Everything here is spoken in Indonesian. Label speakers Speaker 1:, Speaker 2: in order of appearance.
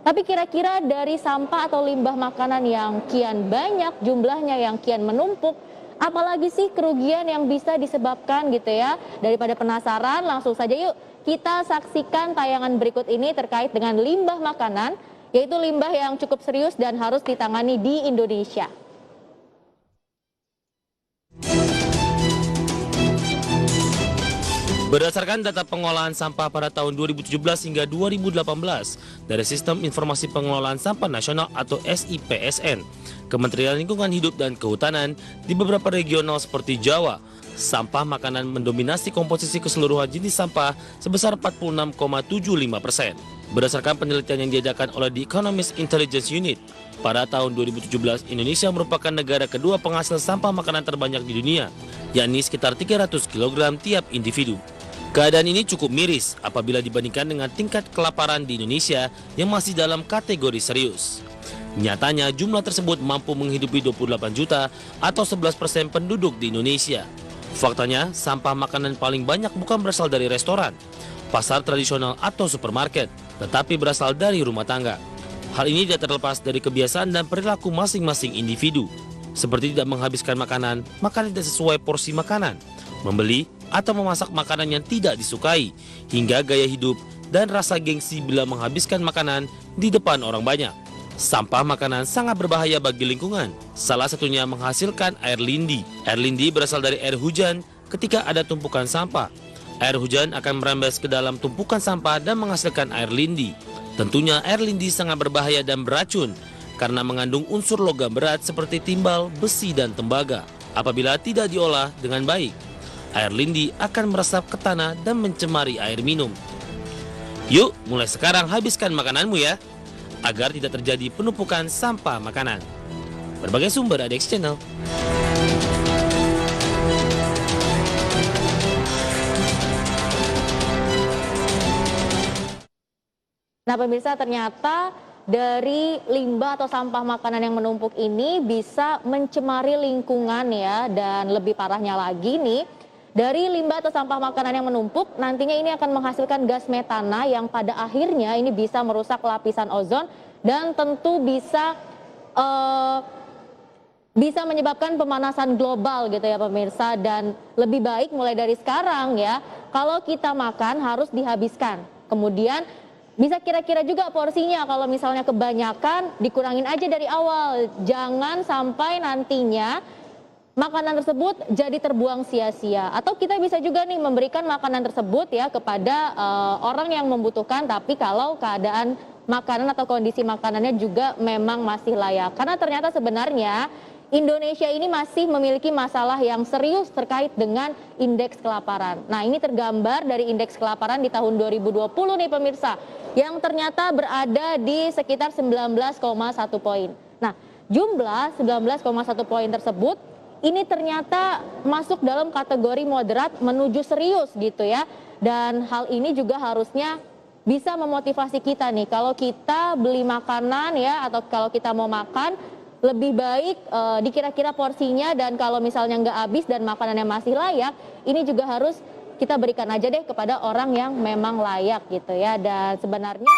Speaker 1: Tapi kira-kira dari sampah atau limbah makanan yang kian banyak, jumlahnya yang kian menumpuk, apalagi sih kerugian yang bisa disebabkan gitu ya? Daripada penasaran, langsung saja yuk kita saksikan tayangan berikut ini terkait dengan limbah makanan, yaitu limbah yang cukup serius dan harus ditangani di Indonesia.
Speaker 2: Berdasarkan data pengolahan sampah pada tahun 2017 hingga 2018 dari Sistem Informasi Pengelolaan Sampah Nasional atau SIPSN, Kementerian Lingkungan Hidup dan Kehutanan di beberapa regional seperti Jawa, sampah makanan mendominasi komposisi keseluruhan jenis sampah sebesar 46,75%. Berdasarkan penelitian yang diadakan oleh The Economist Intelligence Unit, pada tahun 2017 Indonesia merupakan negara kedua penghasil sampah makanan terbanyak di dunia, yakni sekitar 300 kg tiap individu. Keadaan ini cukup miris apabila dibandingkan dengan tingkat kelaparan di Indonesia yang masih dalam kategori serius. Nyatanya jumlah tersebut mampu menghidupi 28 juta atau 11% penduduk di Indonesia. Faktanya, sampah makanan paling banyak bukan berasal dari restoran, pasar tradisional atau supermarket, tetapi berasal dari rumah tangga. Hal ini tidak terlepas dari kebiasaan dan perilaku masing-masing individu, seperti tidak menghabiskan makanan tidak sesuai porsi makanan, membeli atau memasak makanan yang tidak disukai, hingga gaya hidup dan rasa gengsi bila menghabiskan makanan di depan orang banyak. Sampah makanan sangat berbahaya bagi lingkungan, salah satunya menghasilkan air lindi. Air lindi berasal dari air hujan ketika ada tumpukan sampah. Air hujan akan merembes ke dalam tumpukan sampah dan menghasilkan air lindi. Tentunya air lindi sangat berbahaya dan beracun karena mengandung unsur logam berat seperti timbal, besi, dan tembaga. Apabila tidak diolah dengan baik, air lindi akan meresap ke tanah dan mencemari air minum. Yuk, mulai sekarang habiskan makananmu ya, agar tidak terjadi penumpukan sampah makanan. Berbagai sumber ada di Channel.
Speaker 1: Nah pemirsa, ternyata dari limbah atau sampah makanan yang menumpuk ini bisa mencemari lingkungan ya, dan lebih parahnya lagi nih, dari limbah atau sampah makanan yang menumpuk nantinya ini akan menghasilkan gas metana yang pada akhirnya ini bisa merusak lapisan ozon dan tentu bisa menyebabkan pemanasan global gitu ya pemirsa. Dan lebih baik mulai dari sekarang ya, kalau kita makan harus dihabiskan. Kemudian bisa kira-kira juga porsinya, kalau misalnya kebanyakan dikurangin aja dari awal. Jangan sampai nantinya makanan tersebut jadi terbuang sia-sia. Atau kita bisa juga nih memberikan makanan tersebut ya kepada orang yang membutuhkan, tapi kalau keadaan makanan atau kondisi makanannya juga memang masih layak. Karena ternyata sebenarnya Indonesia ini masih memiliki masalah yang serius terkait dengan indeks kelaparan. Nah, ini tergambar dari indeks kelaparan di tahun 2020 nih pemirsa, yang ternyata berada di sekitar 19,1 poin. Nah, jumlah 19,1 poin tersebut ini ternyata masuk dalam kategori moderat menuju serius gitu ya. Dan hal ini juga harusnya bisa memotivasi kita nih, kalau kita beli makanan ya, atau kalau kita mau makan, lebih baik dikira-kira porsinya, dan kalau misalnya nggak habis dan makanannya masih layak, ini juga harus kita berikan aja deh kepada orang yang memang layak gitu ya. Dan sebenarnya